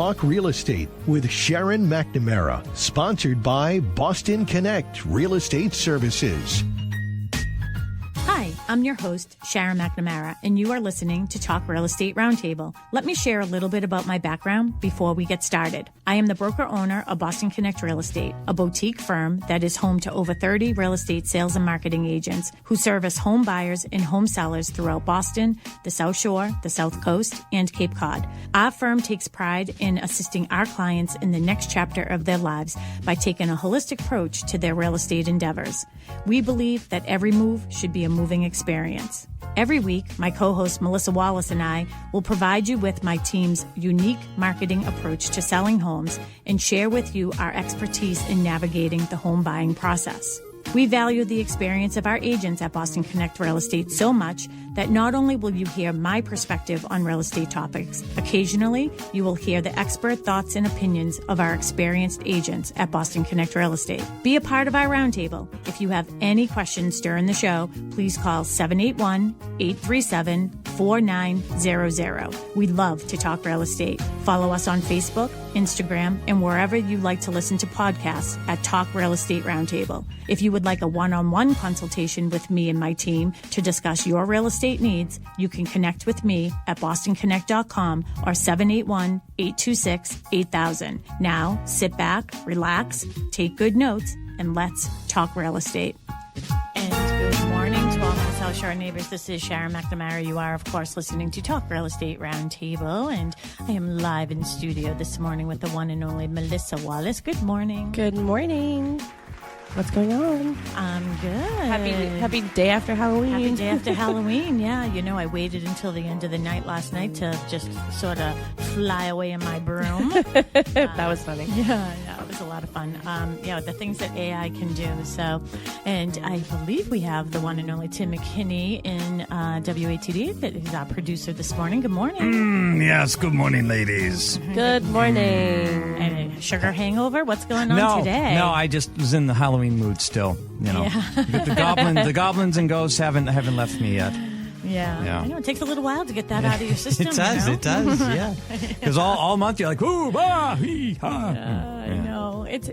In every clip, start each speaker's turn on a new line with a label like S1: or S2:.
S1: Talk Real Estate with Sharon and McNamara, sponsored by Boston Connect Real Estate Services.
S2: Hi, I'm your host, Sharon McNamara, and you are listening to Talk Real Estate Roundtable. Let me share a little bit about my background before we get started. I am the broker-owner of Boston Connect Real Estate, a boutique firm that is home to over 30 real estate sales and marketing agents who service home buyers and home sellers throughout Boston, the South Shore, the South Coast, and Cape Cod. Our firm takes pride in assisting our clients in the next chapter of their lives by taking a holistic approach to their real estate endeavors. We believe that every move should be a moving experience. Every week, my co-host Melissa Wallace and I will provide you with my team's unique marketing approach to selling homes and share with you our expertise in navigating the home buying process. We value the experience of our agents at Boston Connect Real Estate so much that not only will you hear my perspective on real estate topics, occasionally you will hear the expert thoughts and opinions of our experienced agents at Boston Connect Real Estate. Be a part of our roundtable. If you have any questions during the show, please call 781-837-4900. We'd love to talk real estate. Follow us on Facebook, Instagram, and wherever you like to listen to podcasts at Talk Real Estate Roundtable. If you would like a one-on-one consultation with me and my team to discuss your real estate needs, you can connect with me at bostonconnect.com or 781-826-8000. Now, sit back, relax, take good notes, and let's talk real estate. And good morning to all my South Shore neighbors. This is Sharon McNamara. You are, of course, listening to Talk Real Estate Roundtable, and I am live in studio this morning with the one and only Melissa Wallace. Good morning.
S3: Good morning. What's going on?
S2: I'm good.
S3: Happy day after Halloween.
S2: Happy day after Halloween, yeah. You know, I waited until the end of the night last night to just sort of fly away in my broom.
S3: That was funny.
S2: Yeah, it was a lot of fun. The things that AI can do. So, and I believe we have the one and only Tim McKinney in WATD, that is our producer this morning. Good morning.
S4: Yes, good morning, ladies.
S3: Good morning.
S2: And a sugar hangover? What's going on today?
S4: No, I just was in the Halloween mood still. You know,
S2: Yeah.
S4: the goblins and ghosts haven't left me yet.
S2: Yeah. I know it takes a little while to get that out of your system.
S4: It does.
S2: You know?
S4: It does. Yeah. Because all month you're like, ooh, bah, hee, ha.
S2: I know. It's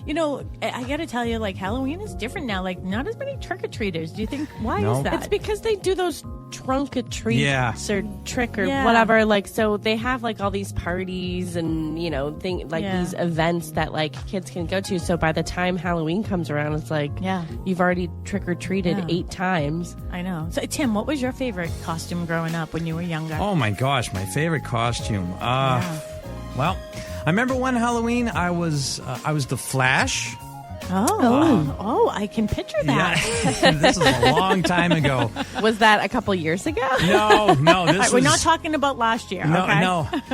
S2: you know, I got to tell you, like, Halloween is different now. Like, not as many trick-or-treaters. Do you think, why
S4: No.
S2: is that?
S3: It's because they do those trunk-or-treats
S4: Yeah.
S3: or trick or
S2: Yeah.
S3: whatever. Like, so they have, like, all these parties and, you know, these events that, like, kids can go to. So by the time Halloween comes around, it's like, you've already trick-or-treated 8 times.
S2: I know. So, Tim, what was your favorite costume growing up when you were younger?
S4: Oh my gosh, my favorite costume. Well, I remember one Halloween I was the Flash.
S2: Oh, I can picture that.
S4: Yeah. This is a long time ago.
S3: Was that a couple years ago?
S4: No.
S2: We're not talking about last year.
S4: No,
S2: okay?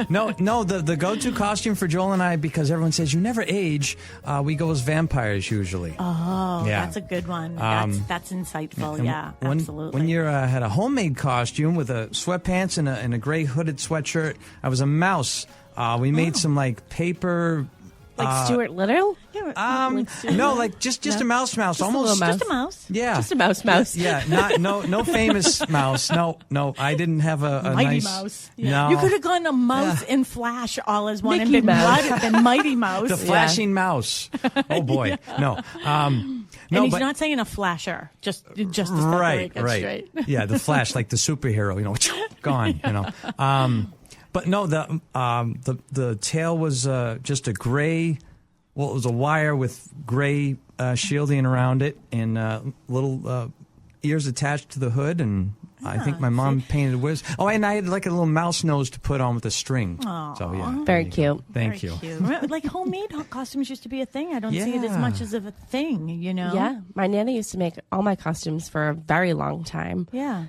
S4: no. The go-to costume for Joel and I, because everyone says you never age, we go as vampires usually.
S2: Oh,
S4: Yeah.
S2: that's a good one. That's insightful.
S4: And
S2: Absolutely.
S4: One year I had a homemade costume with a sweatpants and a gray hooded sweatshirt. I was a mouse. We made some like paper.
S3: Like Stuart Little?
S4: No, like just a mouse, almost
S2: just a mouse.
S4: Yeah,
S3: Just a mouse.
S4: Yeah, no famous mouse. No, I didn't have a
S2: Mighty
S4: nice
S2: Mouse.
S4: No,
S2: You could have gone a mouse and Flash all as one
S3: Mickey
S2: and been
S3: Mouse.
S2: been Mighty Mouse.
S4: the flashing mouse. Oh boy, no.
S2: And he's not saying a flasher, just to set the record straight.
S4: Yeah, the Flash, like the superhero. You know, gone. You know. But no, the tail was just a gray. Well, it was a wire with gray shielding around it and little ears attached to the hood, and I think my mom painted whiz. Oh, and I had like a little mouse nose to put on with a string.
S2: Aww.
S4: So yeah,
S3: Very cute.
S4: Thank you.
S2: Cute. Like homemade costumes used to be a thing. I don't see it as much as of a thing, you know?
S3: Yeah. My Nana used to make all my costumes for a very long time.
S2: Yeah.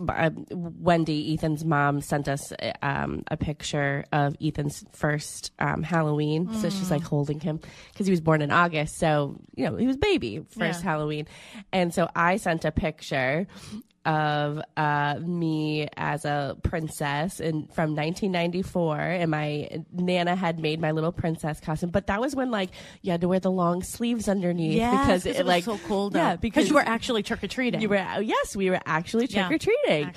S3: Wendy, Ethan's mom, sent us a picture of Ethan's first Halloween. So she's like holding him because he was born in August. So, you know, he was baby first Halloween. And so I sent a picture of me as a princess from 1994, and my Nana had made my little princess costume. But that was when like you had to wear the long sleeves underneath because it
S2: was so cold. Yeah, because you were actually trick or treating.
S3: We were actually trick or treating.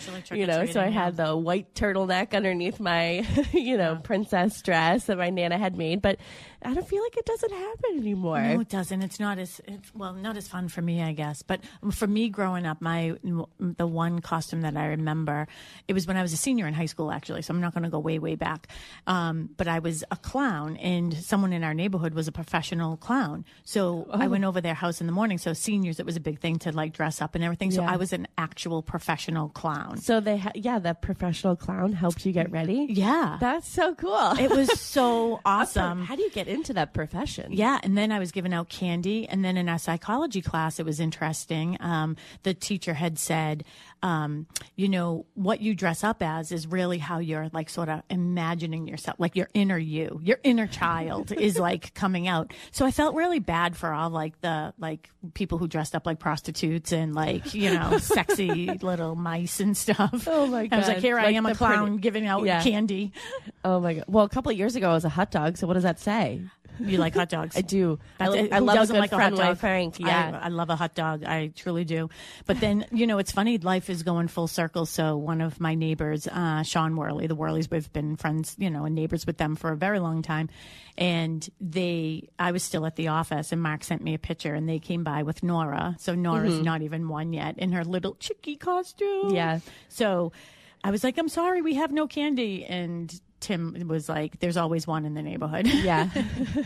S3: So I had the white turtleneck underneath my princess dress that my Nana had made, but I don't feel like it doesn't happen anymore.
S2: No, it doesn't. It's not as fun for me, I guess. But for me, growing up, the one costume that I remember, it was when I was a senior in high school, actually. So I'm not going to go way, way back. But I was a clown, and someone in our neighborhood was a professional clown. So I went over their house in the morning. So seniors, it was a big thing to like dress up and everything. So I was an actual professional clown.
S3: So the professional clown helped you get ready.
S2: Yeah,
S3: that's so cool.
S2: It was so awesome.
S3: How do you get into that profession?
S2: Yeah, and then I was giving out candy, and then in our psychology class, it was interesting. The teacher had said, what you dress up as is really how you're like sort of imagining yourself, like your inner child is like coming out. So I felt really bad for all like the people who dressed up like prostitutes and like sexy little mice and stuff.
S3: Oh my god!
S2: I was like, here I am, a clown giving out candy.
S3: Oh my god! Well, a couple of years ago, I was a hot dog. So what does that say?
S2: You like hot dogs?
S3: I do. I
S2: love a good
S3: like
S2: friend
S3: like Frank.
S2: Yeah, I love a hot dog. I truly do. But then, it's funny. Life is going full circle. So one of my neighbors, Sean Worley, the Worleys, we've been friends, and neighbors with them for a very long time. And I was still at the office, and Mark sent me a picture, and they came by with Nora. So Nora's not even one yet in her little chickie costume.
S3: Yeah.
S2: So I was like, I'm sorry, we have no candy. And Tim was like, there's always one in the neighborhood.
S3: Yeah.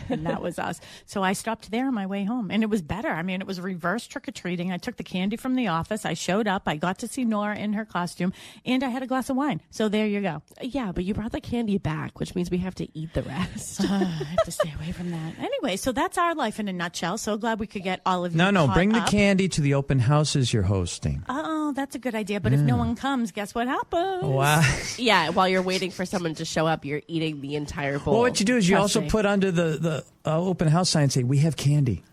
S2: And that was us. So I stopped there on my way home, and it was better. I mean, it was reverse trick-or-treating. I took the candy from the office. I showed up. I got to see Nora in her costume, and I had a glass of wine. So there you go.
S3: Yeah, but you brought the candy back, which means we have to eat the rest.
S2: I have to stay away from that. Anyway, so that's our life in a nutshell. So glad we could get all of you
S4: bring
S2: up.
S4: the candy to the open houses you're hosting.
S2: Oh, that's a good idea. But if no one comes, guess what happens?
S4: Wow.
S3: Yeah, while you're waiting for someone to show up, you're eating the entire bowl.
S4: Well, what you do is you also put under the open house sign and say, we have candy.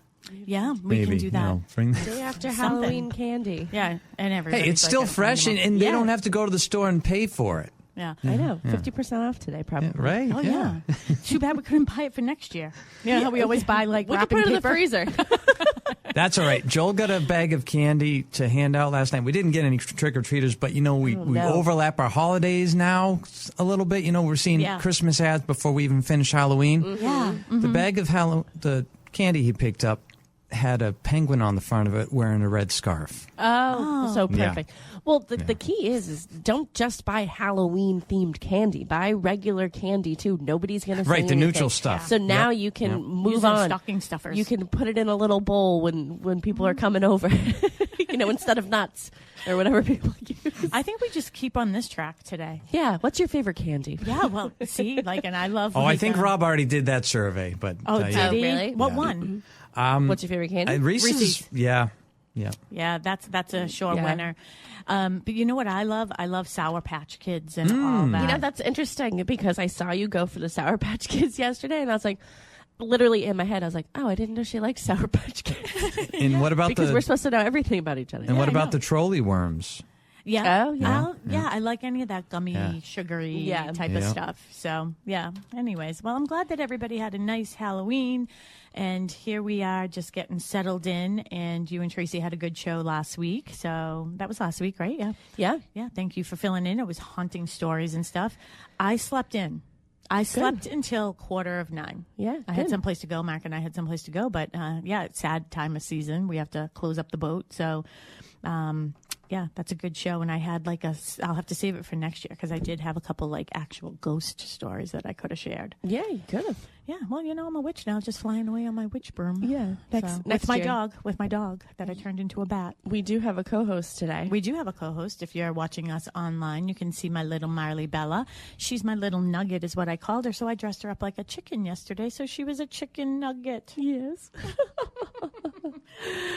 S2: Yeah, we can do that.
S4: Bring
S3: day after Halloween candy.
S2: Yeah, and everybody.
S4: Hey, it's still fresh, and they don't have to go to the store and pay for it.
S2: Yeah,
S3: I know. 50% off today, probably.
S4: Yeah, right?
S2: Oh yeah. Too bad we couldn't buy it for next year. How we always buy like
S3: we
S2: wrapping
S3: could put it
S2: paper.
S3: in the freezer.
S4: That's all right. Joel got a bag of candy to hand out last night. We didn't get any trick-or-treaters, but, we overlap our holidays now a little bit. We're seeing Christmas ads before we even finish Halloween.
S2: Mm-hmm. Yeah.
S4: Mm-hmm. The bag of the candy he picked up had a penguin on the front of it wearing a red scarf.
S3: Oh, so perfect.
S4: Yeah.
S3: Well, the key is don't just buy Halloween-themed candy. Buy regular candy, too. Nobody's going to say
S4: the neutral stuff.
S3: So now you can move
S2: on.
S3: Stocking
S2: stuffers.
S3: You can put it in a little bowl when people are coming over, instead of nuts or whatever people use.
S2: I think we just keep on this track today.
S3: Yeah. What's your favorite candy?
S2: Yeah, well, see, and I love...
S4: I think Rob already did that survey, but...
S2: did he?
S3: Really?
S2: What one?
S3: What's your favorite candy?
S4: Reese's. Yeah.
S2: Yeah, that's a sure winner. But you know what I love? I love Sour Patch Kids and all that.
S3: That's interesting because I saw you go for the Sour Patch Kids yesterday, and I was like, literally in my head, I was like, oh, I didn't know she liked Sour Patch Kids.
S4: And what about
S3: because we're supposed to know everything about each other.
S4: And what about the trolley worms?
S2: Yeah.
S3: Oh, yeah.
S2: I like any of that gummy, sugary type of stuff. So, yeah. Anyways, well, I'm glad that everybody had a nice Halloween. And here we are just getting settled in. And you and Tracy had a good show last week. So that was last week, right? Yeah.
S3: Yeah.
S2: Yeah. Thank you for filling in. It was haunting stories and stuff. I slept in. I slept until 8:45.
S3: Yeah.
S2: I had someplace to go. Mark and I had someplace to go. But, it's sad time of season. We have to close up the boat. So, that's a good show. And I had I'll have to save it for next year because I did have a couple actual ghost stories that I could have shared.
S3: Yeah, you could have.
S2: Yeah, well, I'm a witch now, just flying away on my witch broom.
S3: Yeah,
S2: next with my dog that I turned into a bat.
S3: We do have a co-host today.
S2: We do have a co-host. If you're watching us online, you can see my little Marley Bella. She's my little nugget is what I called her. So I dressed her up like a chicken yesterday. So she was a chicken nugget.
S3: Yes.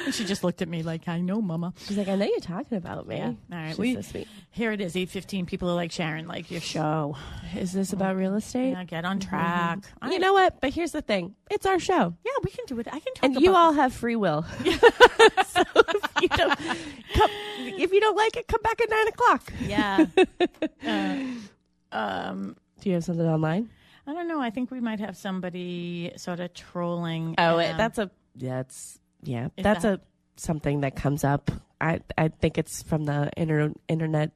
S2: And she just looked at me like, I know, Mama.
S3: She's like, I know you're talking about me.
S2: Yeah. All right.
S3: She's so sweet.
S2: Here it is, 8:15. People are like, Sharon, your show.
S3: Is this about real estate?
S2: Yeah, get on track.
S3: You know what? But here's the thing. It's our show.
S2: Yeah, we can do it. I can talk
S3: and you all have free will.
S2: So if
S3: If you don't like it, come back at 9:00.
S2: Yeah.
S3: Do you have something online?
S2: I don't know. I think we might have somebody sort of trolling.
S3: Oh, that's something that comes up. I think it's from the internet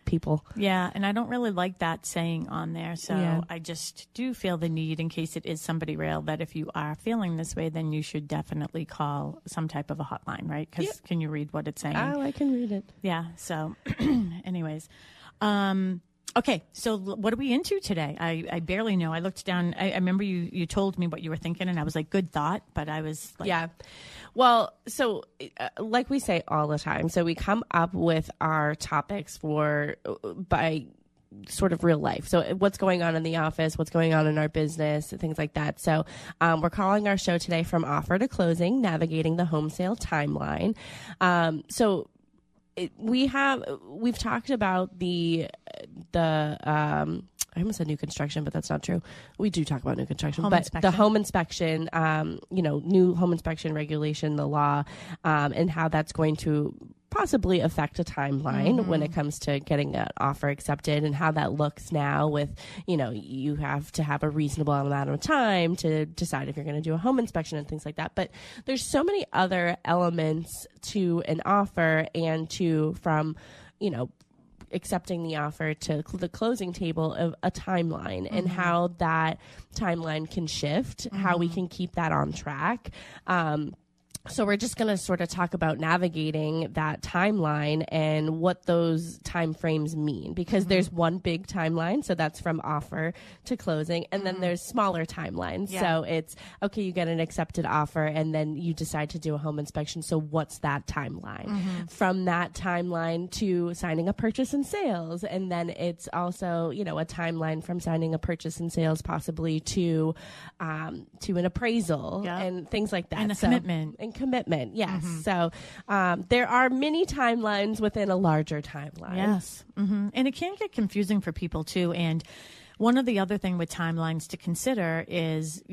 S3: people.
S2: Yeah, and I don't really like that saying on there. So I just do feel the need, in case it is somebody real, that if you are feeling this way, then you should definitely call some type of a hotline, right? Because can you read what it's saying?
S3: Oh, I can read it.
S2: Yeah. So anyways, okay, so what are we into today? I barely know. I looked down. I remember you told me what you were thinking, and I was like, good thought. But I was like,
S3: yeah. Well, so like we say all the time, so we come up with our topics by sort of real life. So what's going on in the office, what's going on in our business, things like that. So we're calling our show today From Offer to Closing, Navigating the Home Sale Timeline. We've talked about the I almost said new construction, but that's not true. We do talk about new construction, the home inspection, new home inspection regulation, the law, and how that's going to possibly affect a timeline when it comes to getting an offer accepted, and how that looks now with, you have to have a reasonable amount of time to decide if you're going to do a home inspection and things like that. But there's so many other elements to an offer and from accepting the offer to the closing table of a timeline, and how that timeline can shift, how we can keep that on track. So we're just going to sort of talk about navigating that timeline and what those time frames mean, because there's one big timeline. So that's from offer to closing. And then there's smaller timelines. Yeah. So it's, okay, you get an accepted offer and then you decide to do a home inspection. So what's that timeline? From that timeline to signing a purchase and sales. And then it's also, a timeline from signing a purchase and sales possibly to an appraisal and things like that.
S2: And a commitment.
S3: Commitment, yes. So there are many timelines within a larger timeline.
S2: Yes. And it can get confusing for people too. And one of the other thing with timelines to consider is,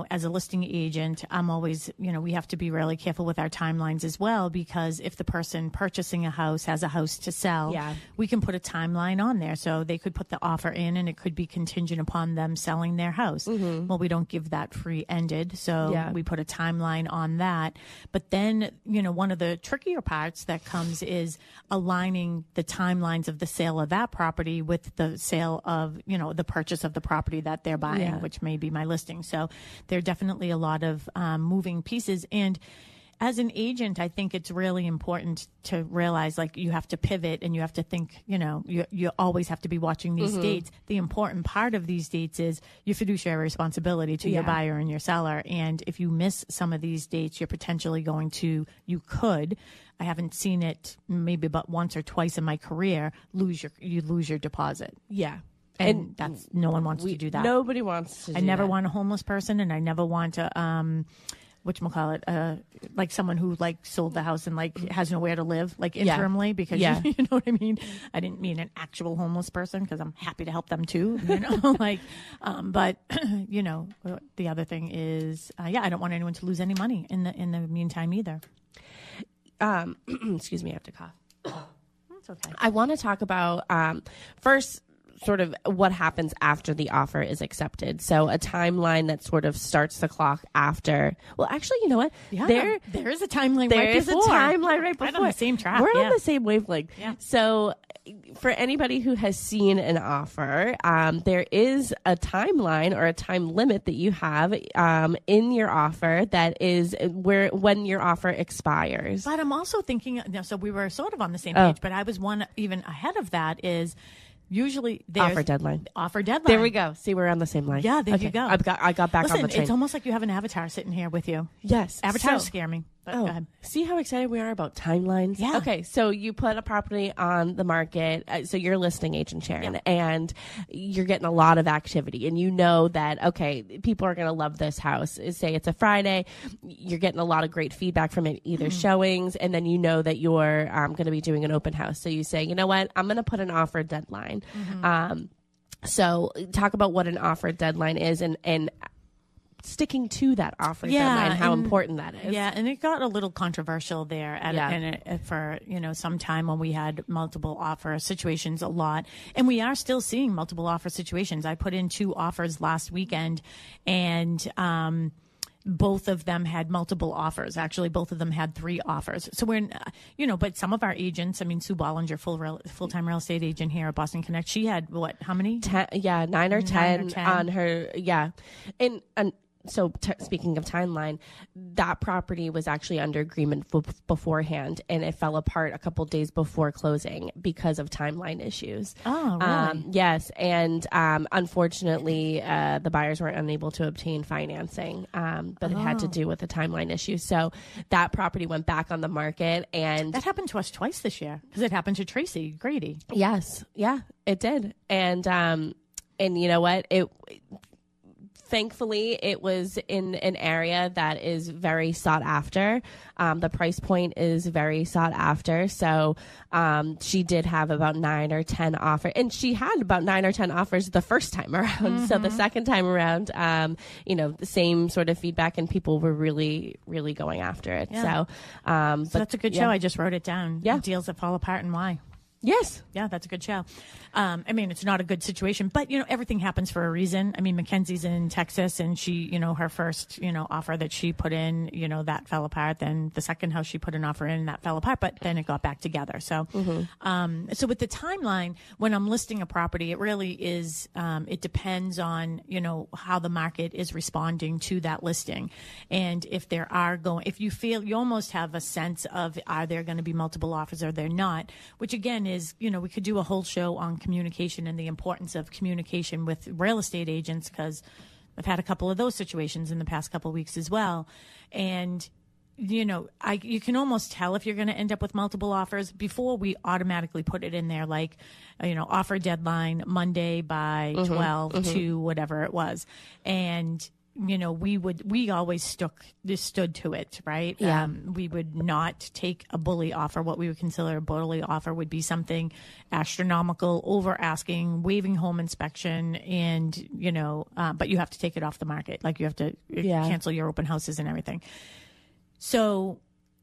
S2: as a listing agent, I'm always, we have to be really careful with our timelines as well, because if the person purchasing a house has a house to sell, we can put a timeline on there. So they could put the offer in and it could be contingent upon them selling their house. Well, we don't give that free-ended. So we put a timeline on that. But then, one of the trickier parts that comes is aligning the timelines of the sale of that property with the sale of, the purchase of the property that they're buying, which may be my listing. So there are definitely a lot of moving pieces. And as an agent, I think it's really important to realize, like, you have to pivot and you have to think, you always have to be watching these dates. The important part of these dates is your fiduciary responsibility to your buyer and your seller. And if you miss some of these dates, you're potentially I haven't seen it maybe but once or twice in my career, lose your deposit.
S3: Yeah.
S2: And that's, no one wants to do that.
S3: Nobody wants to do that.
S2: I never want a homeless person, and I never want to, like someone who sold the house and has nowhere to live, interimly, because you know what I mean? I didn't mean an actual homeless person, because I'm happy to help them too, but the other thing is, I don't want anyone to lose any money in the meantime either.
S3: Excuse me, I have to cough.
S2: That's okay.
S3: I want to talk about, first, sort of what happens after the offer is accepted. So a timeline that sort of starts the clock after. Well, actually, you know what?
S2: Yeah, there is a timeline
S3: right before. There is a timeline right before.
S2: Right on the same track.
S3: We're on the same wavelength. Yeah. So for anybody who has seen an offer, there is a timeline or a time limit that you have in your offer that is when your offer expires.
S2: But I'm also thinking, so we were sort of on the same page, but I was one even ahead of that is, usually there's
S3: offer deadline.
S2: There
S3: we go. See, we're on the same line.
S2: Yeah, there you go.
S3: I got back on the train.
S2: It's almost like you have an avatar sitting here with you.
S3: Yes.
S2: Avatars scare me. But go ahead.
S3: See how excited we are about timelines?
S2: Yeah.
S3: Okay, so you put a property on the market. So you're a listing agent, Sharon, and you're getting a lot of activity. And you know that, okay, people are going to love this house. Say it's a Friday. You're getting a lot of great feedback from it, either showings, and then you know that you're going to be doing an open house. So you say, you know what, I'm going to put an offer deadline. So talk about what an offer deadline is and sticking to that offer deadline, how important that is.
S2: Yeah, and it got a little controversial there for some time when we had multiple offer situations a lot, and we are still seeing multiple offer situations. I put in 2 offers last weekend, and both of them had multiple offers. Actually, both of them had 3 offers. So we're, but some of our agents, I mean, Sue Bollinger, full-time real estate agent here at Boston Connect, she had how many?
S3: 10, 9 or 10 on her. Yeah. And so speaking of timeline, that property was actually under agreement beforehand, and it fell apart a couple days before closing because of timeline issues.
S2: Oh, really?
S3: Yes. And unfortunately, the buyers were unable to obtain financing, but it had to do with the timeline issue. So that property went back on the market. And
S2: that happened to us twice this year, because it happened to Tracy Grady.
S3: Yes. Yeah, it did. And you know what? Thankfully, it was in an area that is very sought after. The price point is very sought after. So she did have about 9 or 10 offers. And she had about 9 or 10 offers the first time around. Mm-hmm. So the second time around, the same sort of feedback, and people were really, really going after it.
S2: Yeah. So that's a good show. I just wrote it down.
S3: Yeah.
S2: Deals that fall apart and why.
S3: Yes.
S2: Yeah, that's a good show. I mean, it's not a good situation, but, everything happens for a reason. I mean, Mackenzie's in Texas, and she, her first, offer that she put in, that fell apart. Then the second house she put an offer in, that fell apart, but then it got back together. So, so with the timeline, when I'm listing a property, it really is, it depends on, how the market is responding to that listing. And if if you feel, you almost have a sense of, are there going to be multiple offers or they're not, which again is, we could do a whole show on communication and the importance of communication with real estate agents, because I've had a couple of those situations in the past couple of weeks as well. And, you can almost tell if you're going to end up with multiple offers before we automatically put it in there, like, offer deadline Monday by 12 to whatever it was. And, we always stood to it, right?
S3: Yeah.
S2: We would not take a bully offer. What we would consider a bully offer would be something astronomical, over asking, waiving home inspection, and, but you have to take it off the market. Like, you have to cancel your open houses and everything. So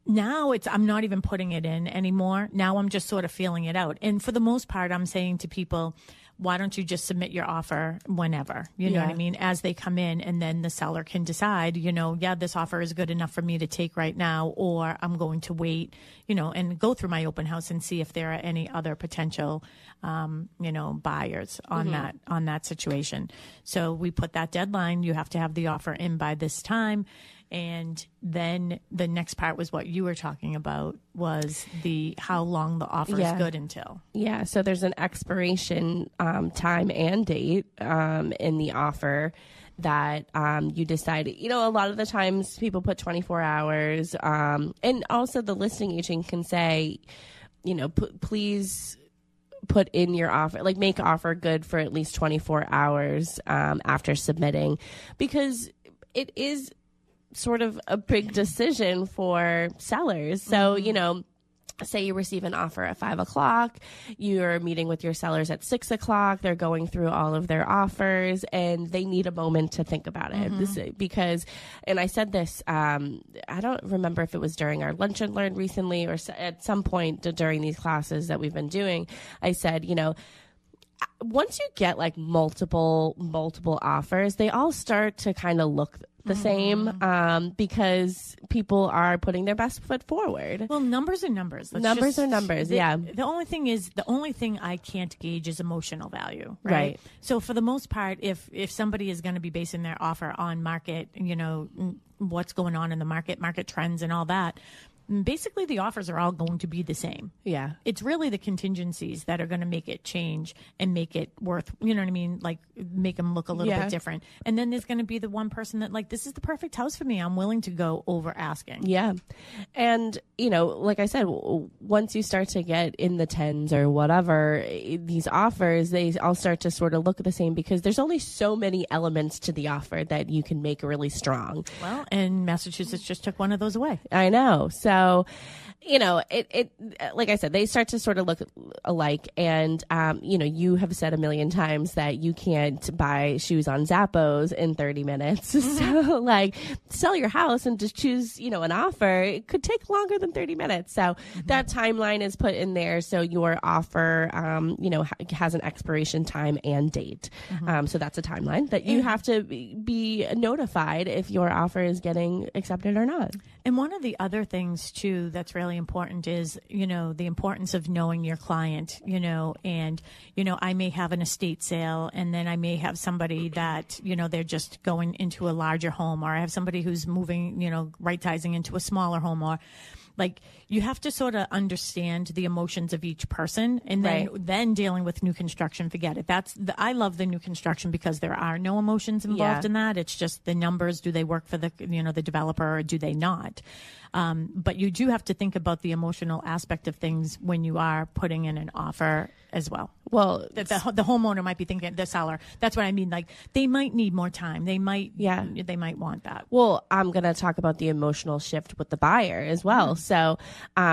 S2: now I'm not even putting it in anymore. Now I'm just sort of feeling it out. And for the most part, I'm saying to people, why don't you just submit your offer whenever, you know what I mean, as they come in, and then the seller can decide, this offer is good enough for me to take right now, or I'm going to wait, and go through my open house and see if there are any other potential, buyers on that situation. So we put that deadline. You have to have the offer in by this time. And then the next part was what you were talking about, was how long the offer is good until.
S3: Yeah, so there's an expiration time and date in the offer that you decide. A lot of the times people put 24 hours. And also the listing agent can say, please put in your offer, like make offer good for at least 24 hours after submitting, because it is sort of a big decision for sellers. So, say you receive an offer at 5:00, you're meeting with your sellers at 6:00, they're going through all of their offers, and they need a moment to think about it. Because, and I said this, I don't remember if it was during our Lunch and Learn recently or at some point during these classes that we've been doing, I said, once you get like multiple offers, they all start to kind of look the same, because people are putting their best foot forward.
S2: Well, numbers are numbers.
S3: Numbers are numbers.
S2: The only thing I can't gauge is emotional value. Right. So for the most part, if somebody is going to be basing their offer on market, what's going on in the market trends and all that, basically the offers are all going to be the same.
S3: Yeah.
S2: It's really the contingencies that are going to make it change and make it worth, you know what I mean? Like, make them look a little bit different. And then there's going to be the one person that, like, this is the perfect house for me. I'm willing to go over asking.
S3: Yeah. And, like I said, once you start to get in the tens or whatever, these offers, they all start to sort of look the same, because there's only so many elements to the offer that you can make really strong.
S2: Well, and Massachusetts just took one of those away.
S3: I know. So, So, it like I said, they start to sort of look alike. And, you have said a million times that you can't buy shoes on Zappos in 30 minutes. So like sell your house and just choose, an offer. It could take longer than 30 minutes. So that timeline is put in there. So your offer, has an expiration time and date. So that's a timeline that you have to be notified if your offer is getting accepted or not.
S2: And one of the other things too that's really important is, the importance of knowing your client, and, I may have an estate sale and then I may have somebody that, they're just going into a larger home, or I have somebody who's moving, right-sizing into a smaller home, or like you have to sort of understand the emotions of each person, and then dealing with new construction, forget it. I love the new construction because there are no emotions involved in that. It's just the numbers. Do they work for the developer, or do they not? But you do have to think about the emotional aspect of things when you are putting in an offer as well.
S3: Well,
S2: the homeowner might be thinking, the seller, that's what I mean. Like they might need more time. They might want that.
S3: Well, I'm going to talk about the emotional shift with the buyer as well. So,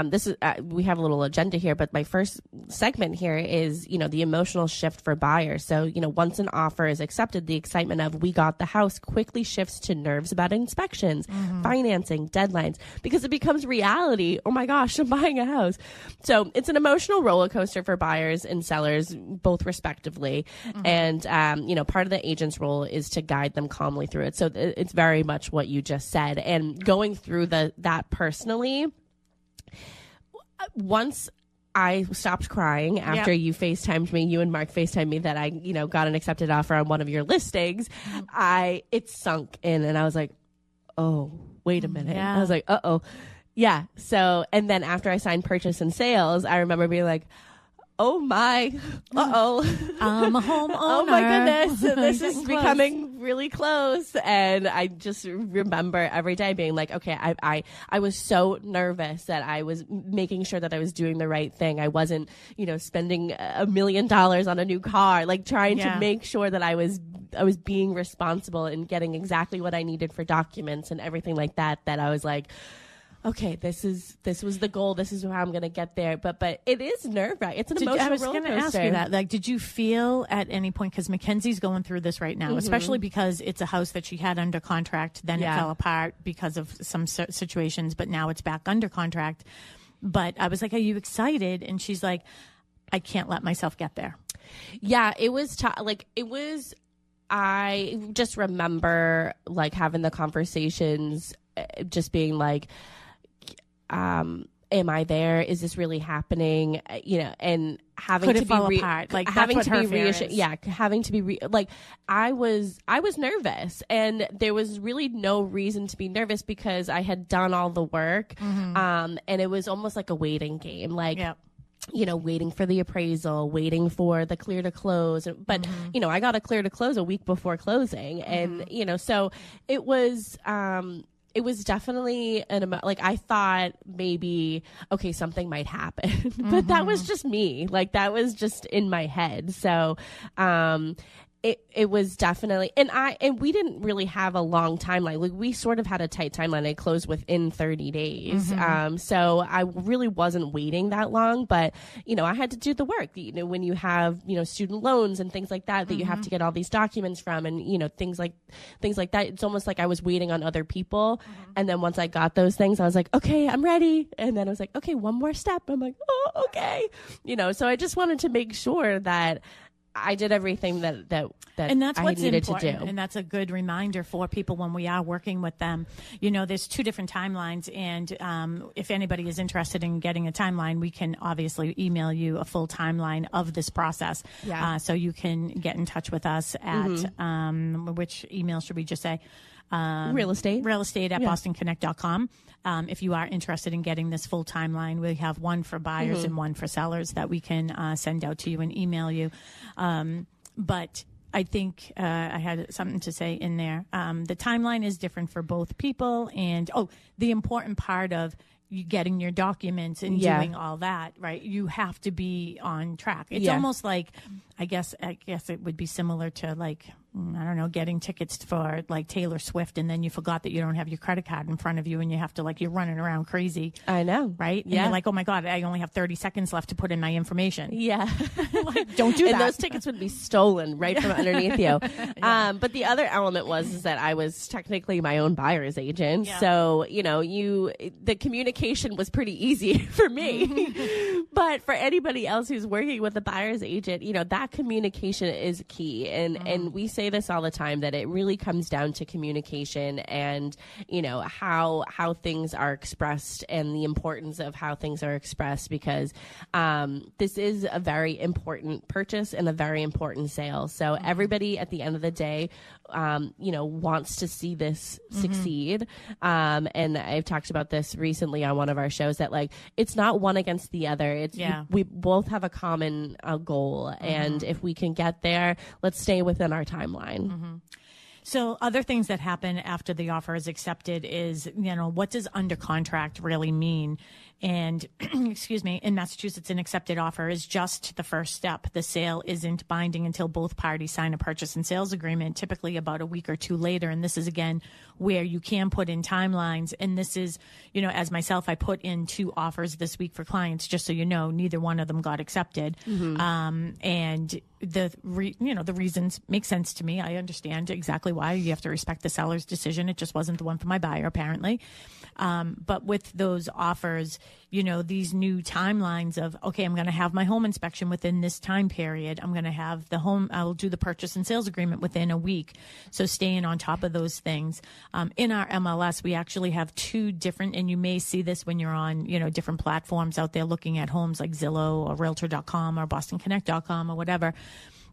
S3: this is, we have a little agenda here, but my first segment here is, the emotional shift for buyers. So, once an offer is accepted, the excitement of we got the house quickly shifts to nerves about inspections, financing, deadlines, because it becomes reality. Oh my gosh, I'm buying a house. So it's an emotional roller coaster for buyers and sellers, both respectively. And, part of the agent's role is to guide them calmly through it. So it's very much what you just said. And going through that personally, once I stopped crying after you FaceTimed me, you and Mark FaceTimed me that I, got an accepted offer on one of your listings, it sunk in and I was like, oh, wait a minute. I was like, uh-oh. Yeah. So, and then after I signed purchase and sales, I remember being like, oh my, uh-oh.
S2: I'm a homeowner.
S3: Oh my goodness. This is becoming really close. And I just remember every day being like, okay, I was so nervous that I was making sure that I was doing the right thing. I wasn't, spending $1 million on a new car, like trying to make sure that I was being responsible and getting exactly what I needed for documents and everything like that, that I was like, okay, this was the goal. This is how I'm going to get there. But it is nerve-wracking. It's an emotional roller coaster. I was going to ask you that. Like, did you feel at any point, because Mackenzie's going through this right now, especially because it's a house that she had under contract, then it fell apart because of some situations, but now it's back under contract. But I was like, are you excited? And she's like, I can't let myself get there. Yeah, it was I just remember like having the conversations, just being like, am I there? Is this really happening? And having
S2: Could
S3: to
S2: it fall
S3: be
S2: apart? Like
S3: having
S2: that's
S3: to
S2: what
S3: be
S2: her fear
S3: reassured.
S2: is.
S3: Yeah, having to be like I was nervous, and there was really no reason to be nervous because I had done all the work, and it was almost like a waiting game, like. Yep. Waiting for the appraisal, waiting for the clear to close. But, I got a clear to close a week before closing. And, so it was definitely like I thought maybe, okay, something might happen, but that was just me. Like that was just in my head. So, it was definitely, and we didn't really have a long timeline. Like we sort of had a tight timeline. It closed within 30 days. So I really wasn't waiting that long, but I had to do the work. When you have, student loans and things like that, that you have to get all these documents from and, things like that. It's almost like I was waiting on other people. And then once I got those things, I was like, okay, I'm ready. And then I was like, okay, one more step. I'm like, oh, okay. So I just wanted to make sure that I did everything that
S2: and that's
S3: I
S2: what's
S3: needed
S2: important,
S3: to do.
S2: And that's a good reminder for people when we are working with them. There's two different timelines, and if anybody is interested in getting a timeline, we can obviously email you a full timeline of this process. Yeah. So you can get in touch with us at which email should we just say?
S3: Real estate
S2: at bostonconnect.com. If you are interested in getting this full timeline, we have one for buyers and one for sellers that we can send out to you and email you. But I think I had something to say in there. The timeline is different for both people. And, the important part of you getting your documents and doing all that, right? You have to be on track. It's almost like, I guess it would be similar to like I don't know, getting tickets for like Taylor Swift, and then you forgot that you don't have your credit card in front of you, and you have to you're running around crazy.
S3: I know.
S2: Right?
S3: Yeah.
S2: And you're like, oh my God, I only have 30 seconds left to put in my information.
S3: Yeah.
S2: Don't do that.
S3: And those tickets would be stolen right from underneath you. Yeah. But the other element is that I was technically my own buyer's agent. Yeah. So, the communication was pretty easy for me. But for anybody else who's working with a buyer's agent, that communication is key. And we say this all the time, that it really comes down to communication and, how things are expressed and the importance of how things are expressed, because this is a very important purchase and a very important sale. So everybody at the end of the day, wants to see this succeed. And I've talked about this recently on one of our shows, that it's not one against the other. We both have a common goal. And if we can get there, let's stay within our timeline.
S2: So other things that happen after the offer is accepted is, what does under contract really mean? And excuse me, in Massachusetts, an accepted offer is just the first step. The sale isn't binding until both parties sign a purchase and sales agreement, typically about a week or two later. And this is, again, where you can put in timelines. And this is, as myself, I put in 2 offers this week for clients, just so you know, neither one of them got accepted. And the reasons make sense to me. I understand exactly why. You have to respect the seller's decision. It just wasn't the one for my buyer, apparently. But with those offers, these new timelines of, okay, I'm going to have my home inspection within this time period. I'm going to have I will do the purchase and sales agreement within a week. So staying on top of those things. In our MLS, we actually have 2 different, and you may see this when you're on, different platforms out there looking at homes like Zillow or Realtor.com or BostonConnect.com or whatever,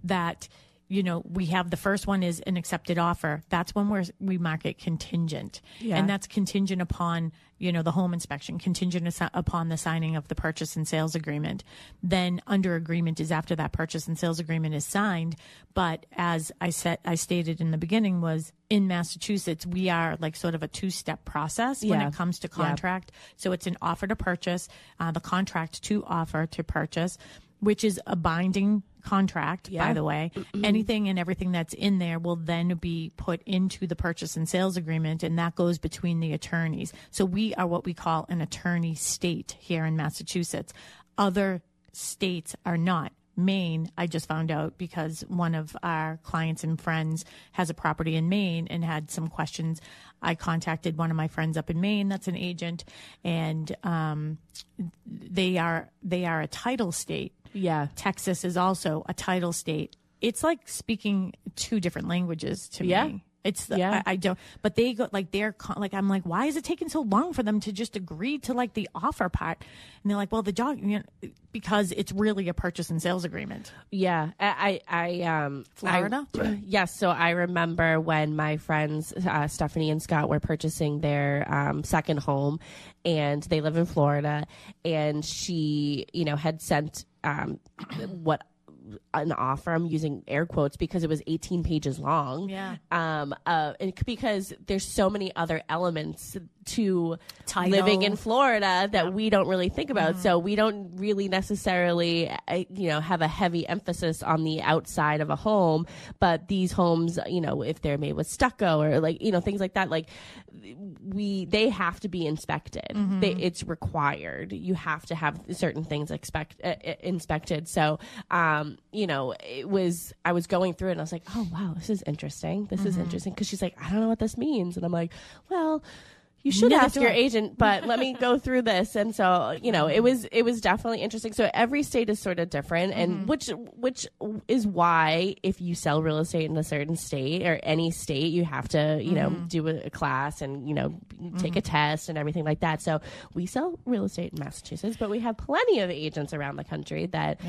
S2: that we have the first one is an accepted offer. That's when we mark it contingent. Yeah. And that's contingent upon, the home inspection, contingent upon the signing of the purchase and sales agreement. Then under agreement is after that purchase and sales agreement is signed. But as I stated in the beginning, was in Massachusetts, we are sort of a 2-step process when it comes to contract. Yeah. So it's an offer to purchase, the contract to offer to purchase, which is a binding contract, by the way. Anything and everything that's in there will then be put into the purchase and sales agreement, and that goes between the attorneys. So we are what we call an attorney state here in Massachusetts. Other states are not. Maine, I just found out because one of our clients and friends has a property in Maine and had some questions. I contacted one of my friends up in Maine that's an agent, and they are a title state. Yeah. Texas is also a title state. It's like speaking 2 different languages to me. It's I don't, but they go I'm like, why is it taking so long for them to just agree to the offer part? And they're like, well, because it's really a purchase and sales agreement.
S3: Yeah.
S2: Florida?
S3: Yes. So I remember when my friends, Stephanie and Scott, were purchasing their second home, and they live in Florida, and she, had sent an offer, I'm using air quotes because it was 18 pages long. Yeah. And because there's so many other elements to living in Florida that we don't really think about. So we don't really necessarily, have a heavy emphasis on the outside of a home, but these homes, if they're made with stucco or things like that, they have to be inspected. It's required. You have to have certain things inspected. So, I was going through it and I was like, oh wow, this is interesting. This is interesting. 'Cause she's like, I don't know what this means. And I'm like, well, you should ask your agent, but let me go through this. And so, it was definitely interesting. So every state is sort of different, and which is why if you sell real estate in a certain state or any state, you have to, do a class and, take a test and everything like that. So we sell real estate in Massachusetts, but we have plenty of agents around the country that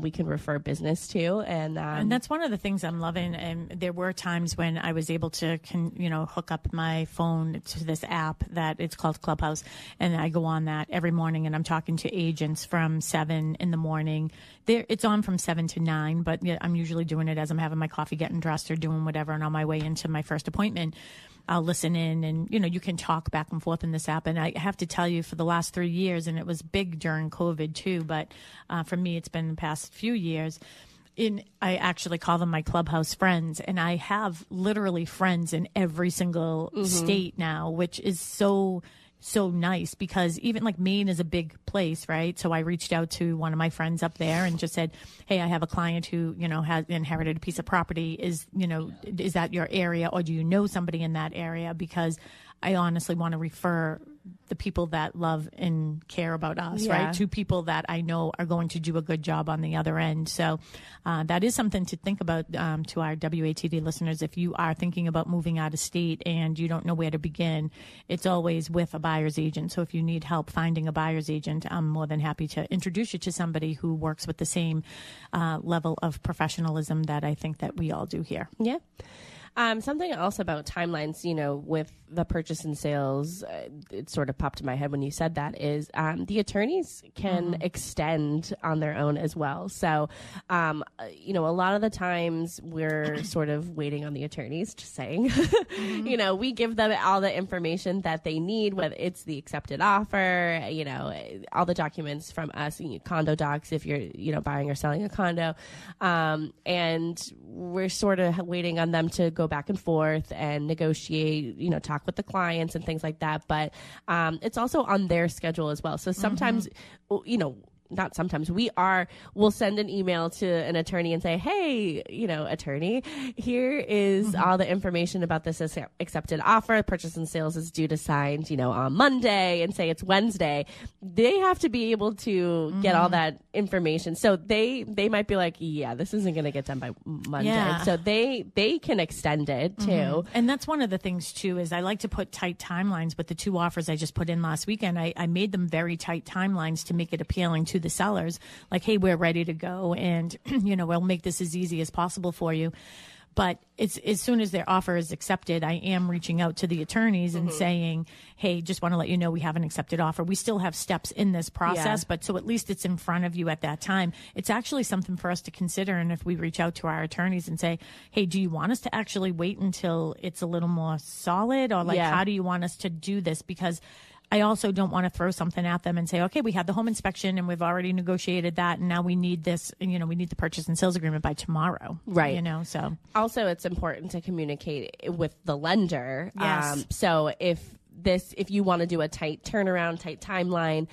S3: we can refer business to. And
S2: that's one of the things I'm loving. And there were times when I was able to, hook up my phone to this app that it's called Clubhouse, and I go on that every morning, and I'm talking to agents from 7 in the morning. It's on from 7 to 9, but I'm usually doing it as I'm having my coffee, getting dressed, or doing whatever, and on my way into my first appointment, I'll listen in, and you can talk back and forth in this app. And I have to tell you, for the last 3 years, and it was big during COVID too, but for me it's been the past few years, I actually call them my clubhouse friends, and I have literally friends in every single state now, which is so nice, because even like Maine is a big place, right? So I reached out to one of my friends up there and just said, hey, I have a client who, has inherited a piece of property. Is that your area, or do you know somebody in that area? Because I honestly want to refer the people that love and care about us, right, to people that I know are going to do a good job on the other end. So that is something to think about to our WATD listeners. If you are thinking about moving out of state and you don't know where to begin, it's always with a buyer's agent. So if you need help finding a buyer's agent, I'm more than happy to introduce you to somebody who works with the same level of professionalism that I think that we all do here.
S3: Yeah. Something else about timelines, with the purchase and sales, it sort of popped in my head when you said that, is the attorneys can extend on their own as well. So, a lot of the times we're sort of waiting on the attorneys, just saying, we give them all the information that they need, whether it's the accepted offer, all the documents from us, condo docs, if you're, buying or selling a condo. And we're sort of waiting on them to go back and forth and negotiate, talk with the clients and things like that. But it's also on their schedule as well. So sometimes, not sometimes, we'll send an email to an attorney and say, hey, attorney, here is all the information about this accepted offer. Purchase and sales is due to sign, on Monday, and say it's Wednesday. They have to be able to get all that information. So they might be like, yeah, this isn't going to get done by Monday. Yeah. So they can extend it too.
S2: And that's one of the things too, is I like to put tight timelines. But the 2 offers I just put in last weekend, I made them very tight timelines to make it appealing to the sellers, like, hey, we're ready to go, and we'll make this as easy as possible for you. But it's, as soon as their offer is accepted, I am reaching out to the attorneys and saying, hey, just want to let you know we have an accepted offer. We still have steps in this process, but so at least it's in front of you at that time. It's actually something for us to consider. And if we reach out to our attorneys and say, hey, do you want us to actually wait until it's a little more solid, or how do you want us to do this? Because I also don't want to throw something at them and say, okay, we had the home inspection and we've already negotiated that, and now we need this, we need the purchase and sales agreement by tomorrow.
S3: Right.
S2: So
S3: also it's important to communicate with the lender.
S2: Yes.
S3: So if you want to do a tight turnaround, tight timeline,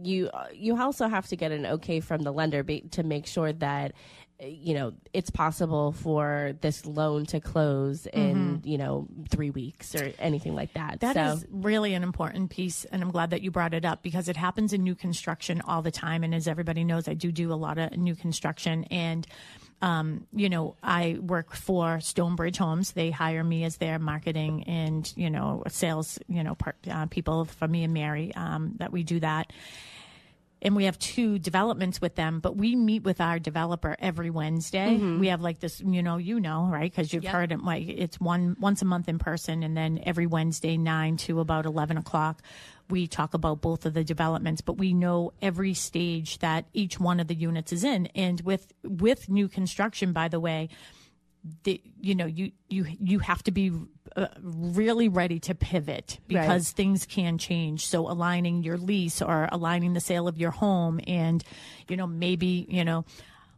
S3: you also have to get an okay from the lender to make sure that it's possible for this loan to close in, 3 weeks or anything like that.
S2: That is really an important piece, and I'm glad that you brought it up, because it happens in new construction all the time. And as everybody knows, I do a lot of new construction, and I work for Stonebridge Homes. They hire me as their marketing and, sales, people for me and Mary, that we do that. And we have 2 developments with them, but we meet with our developer every Wednesday. We have like this, right? Because you've heard it. Like, it's once a month in person, and then every Wednesday 9 to about 11 o'clock, we talk about both of the developments. But we know every stage that each one of the units is in. And with new construction, by the way, you have to be really ready to pivot, because things can change. So aligning your lease or aligning the sale of your home, and maybe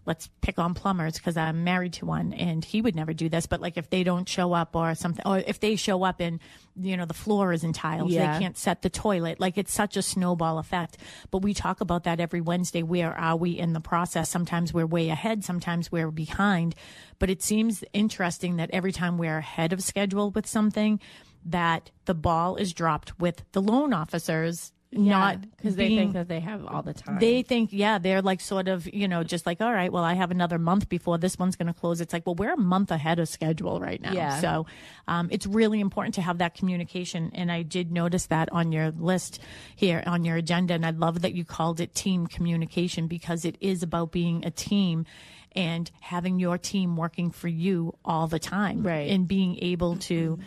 S2: let's pick on plumbers, because I'm married to one and he would never do this, but like if they don't show up or something, or if they show up and the floor isn't tiled, they can't set the toilet, like it's such a snowball effect. But we talk about that every Wednesday. Where are we in the process? Sometimes we're way ahead, sometimes we're behind, but it seems interesting that every time we're ahead of schedule with something, that the ball is dropped with the loan officers. Not
S3: because they think that they have all the time.
S2: They think, they're like sort of, just like, all right, well, I have another month before this one's going to close. It's like, well, we're a month ahead of schedule right now. Yeah. So it's really important to have that communication. And I did notice that on your list here, on your agenda. And I love that you called it team communication, because it is about being a team and having your team working for you all the time.
S3: Right.
S2: And being able to,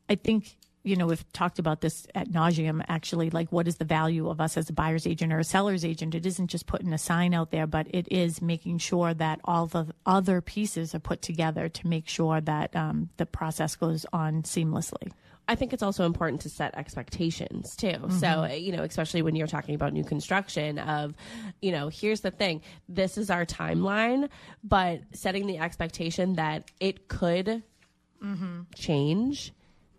S2: I think, we've talked about this ad nauseum, actually, like what is the value of us as a buyer's agent or a seller's agent? It isn't just putting a sign out there, but it is making sure that all the other pieces are put together to make sure that the process goes on seamlessly.
S3: I think it's also important to set expectations too. Mm-hmm. So, especially when you're talking about new construction of, here's the thing, this is our timeline, but setting the expectation that it could change.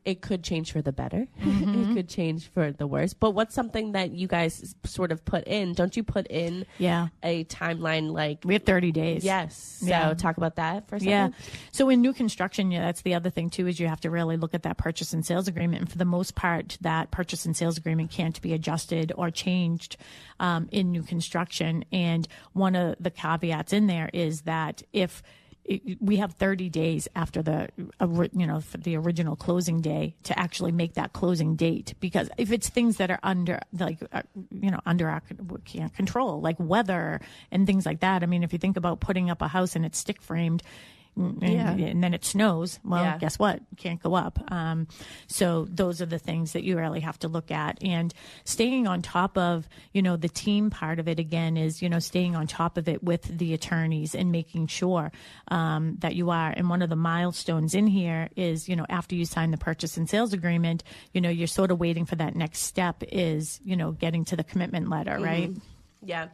S3: It could change for the better. Mm-hmm. It could change for the worse. But what's something that you guys sort of put in? Don't you put in a timeline like...
S2: We have 30 days.
S3: Yes. So talk about that for a second.
S2: Yeah. So in new construction, that's the other thing too, is you have to really look at that purchase and sales agreement. And for the most part, that purchase and sales agreement can't be adjusted or changed in new construction. And one of the caveats in there is that if... we have 30 days after the original closing day to actually make that closing date, because if it's things that are under our control, like weather and things like that. I mean, if you think about putting up a house and it's stick framed, and then it snows, guess what? You can't go up. So those are the things that you really have to look at. And staying on top of, the team part of it, again, is, staying on top of it with the attorneys and making sure that you are. And one of the milestones in here is, after you sign the purchase and sales agreement, you're sort of waiting for that next step is, getting to the commitment letter, right?
S3: Yeah.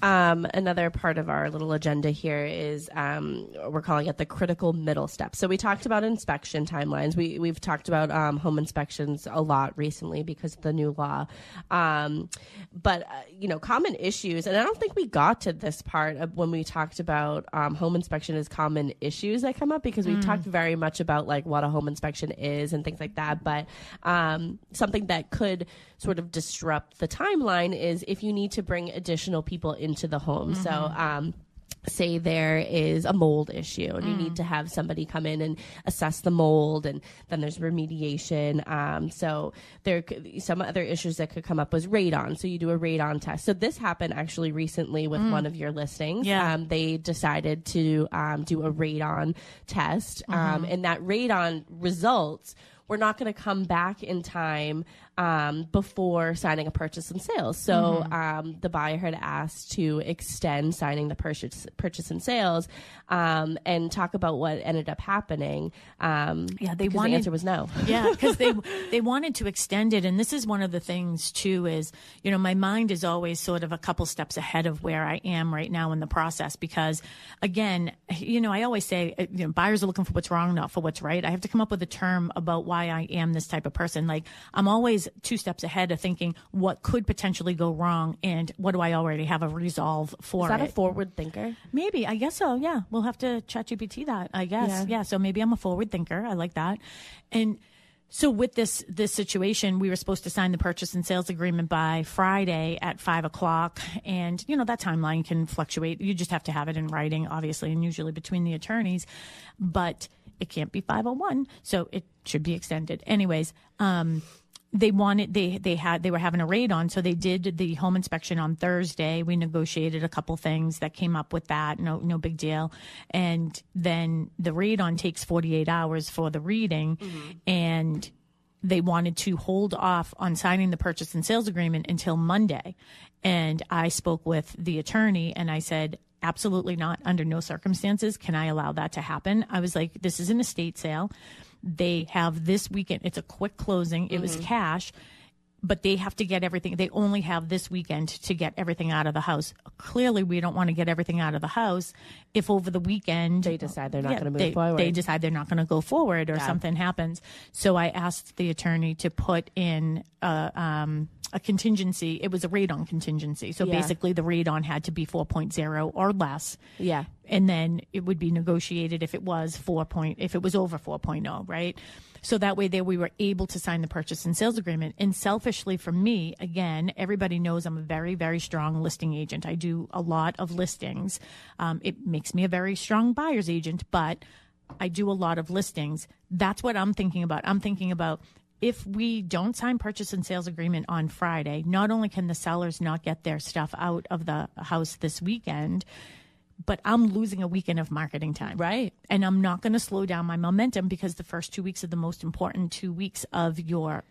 S3: Another part of our little agenda here is we're calling it the critical middle step. So we talked about inspection timelines. We've talked about home inspections a lot recently because of the new law. But common issues, and I don't think we got to this part of when we talked about home inspection as common issues that come up, because we talked very much about like what a home inspection is and things like that. But something that could sort of disrupt the timeline is if you need to bring additional people into the home. So say there is a mold issue and you need to have somebody come in and assess the mold, and then there's remediation. So there some other issues that could come up was radon. So you do a radon test. So this happened actually recently with one of your listings. They decided to do a radon test, and that radon results were not going to come back in time before signing a purchase and sales. So the buyer had asked to extend signing the purchase and sales, and talk about what ended up happening. The answer was no.
S2: Because they wanted to extend it. And this is one of the things too is, my mind is always sort of a couple steps ahead of where I am right now in the process. Because again, I always say, buyers are looking for what's wrong, not for what's right. I have to come up with a term about why I am this type of person. Like I'm always 2 steps ahead of thinking what could potentially go wrong and what do I already have a resolve for.
S3: Is that a forward thinker?
S2: Maybe. I guess so. Yeah. We'll have to ChatGPT that, I guess. Yeah. So maybe I'm a forward thinker. I like that. And so with this situation, we were supposed to sign the purchase and sales agreement by Friday at 5:00. And, that timeline can fluctuate. You just have to have it in writing, obviously, and usually between the attorneys. But it can't be 5:01, so it should be extended. Anyways, they were having a raid on, so they did the home inspection on Thursday. We negotiated a couple things that came up with that. No big deal. And then the raid on takes 48 hours for the reading, and they wanted to hold off on signing the purchase and sales agreement until Monday. And I spoke with the attorney and I said, absolutely not. Under no circumstances can I allow that to happen. I was like, this is an estate sale. They have this weekend. It's a quick closing. It was cash, but they have to get everything. They only have this weekend to get everything out of the house. Clearly, we don't want to get everything out of the house if over the weekend
S3: they decide they're not going to move forward.
S2: They decide they're not going to go forward or something happens. So I asked the attorney to put in a contingency. It was a radon contingency. So basically the radon had to be 4.0 or less.
S3: Yeah.
S2: And then it would be negotiated if it was if it was over 4.0, right? So that way we were able to sign the purchase and sales agreement. And selfishly for me, again, everybody knows I'm a very, very strong listing agent. I do a lot of listings. It makes me a very strong buyer's agent, but I do a lot of listings. That's what I'm thinking about. I'm thinking about, if we don't sign purchase and sales agreement on Friday, not only can the sellers not get their stuff out of the house this weekend, but I'm losing a weekend of marketing time.
S3: Right.
S2: And I'm not going to slow down my momentum because the first 2 weeks are the most important 2 weeks of your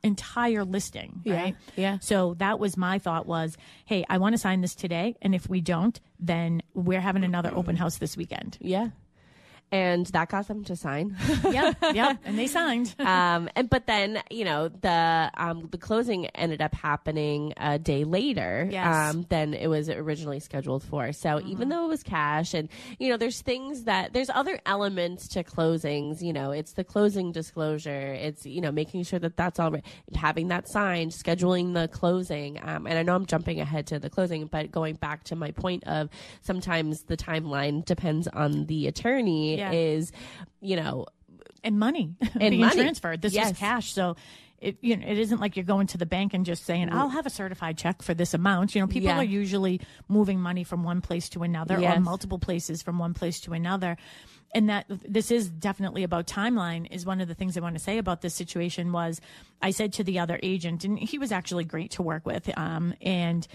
S2: entire listing. Right.
S3: Yeah.
S2: So that was my thought was, hey, I want to sign this today. And if we don't, then we're having another open house this weekend.
S3: Yeah. And that got them to sign.
S2: Yep, and they signed.
S3: But then, the closing ended up happening a day later than it was originally scheduled for. So even though it was cash, and there's other elements to closings. It's the closing disclosure. It's making sure that that's all right, having that signed, scheduling the closing. And I know I'm jumping ahead to the closing, but going back to my point of sometimes the timeline depends on the attorney. Is,
S2: and money being transferred. This is cash. So it isn't like you're going to the bank and just saying, I'll have a certified check for this amount. People are usually moving money from one place to another or multiple places from one place to another. And that this is definitely about timeline is one of the things I want to say about this situation was I said to the other agent, and he was actually great to work with. And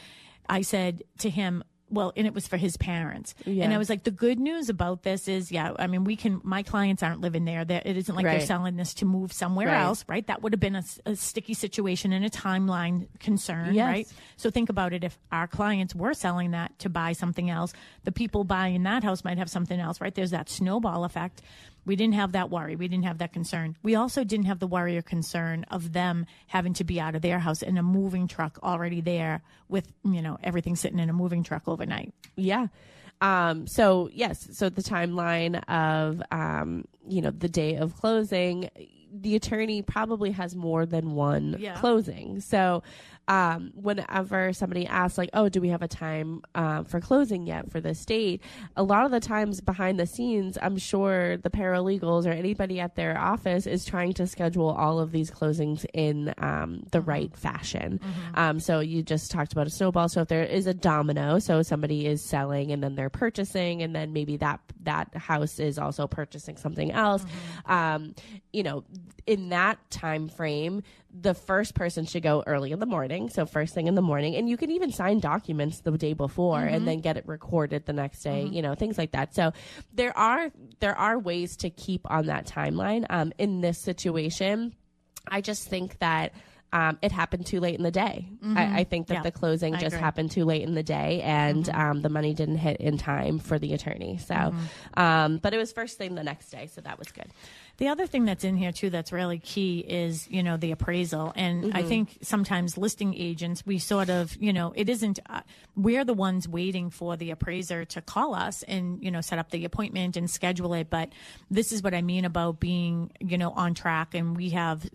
S2: I said to him, well, and it was for his parents. Yeah. And I was like, the good news about this is, my clients aren't living there. It isn't like they're selling this to move somewhere else, right? That would have been a sticky situation and a timeline concern, right? So think about it. If our clients were selling that to buy something else, the people buying that house might have something else, right? There's that snowball effect. We didn't have that worry. We didn't have that concern. We also didn't have the worry or concern of them having to be out of their house in a moving truck already there with, everything sitting in a moving truck overnight.
S3: Yeah. So the timeline of, the day of closing, the attorney probably has more than one closing. So, whenever somebody asks like, oh, do we have a time, for closing yet for this date? A lot of the times behind the scenes, I'm sure the paralegals or anybody at their office is trying to schedule all of these closings in, the right fashion. So you just talked about a snowball. So if there is a domino, so somebody is selling and then they're purchasing, and then maybe that house is also purchasing something else. In that time frame, the first person should go early in the morning. So first thing in the morning, and you can even sign documents the day before and then get it recorded the next day, things like that. So there are ways to keep on that timeline. In this situation, I just think that it happened too late in the day. I think that the closing just happened too late in the day, and the money didn't hit in time for the attorney. So, but it was first thing the next day, so that was good.
S2: The other thing that's in here too that's really key is, the appraisal. And I think sometimes listing agents, we sort of, it isn't, we're the ones waiting for the appraiser to call us and, set up the appointment and schedule it. But this is what I mean about being, on track. And we have,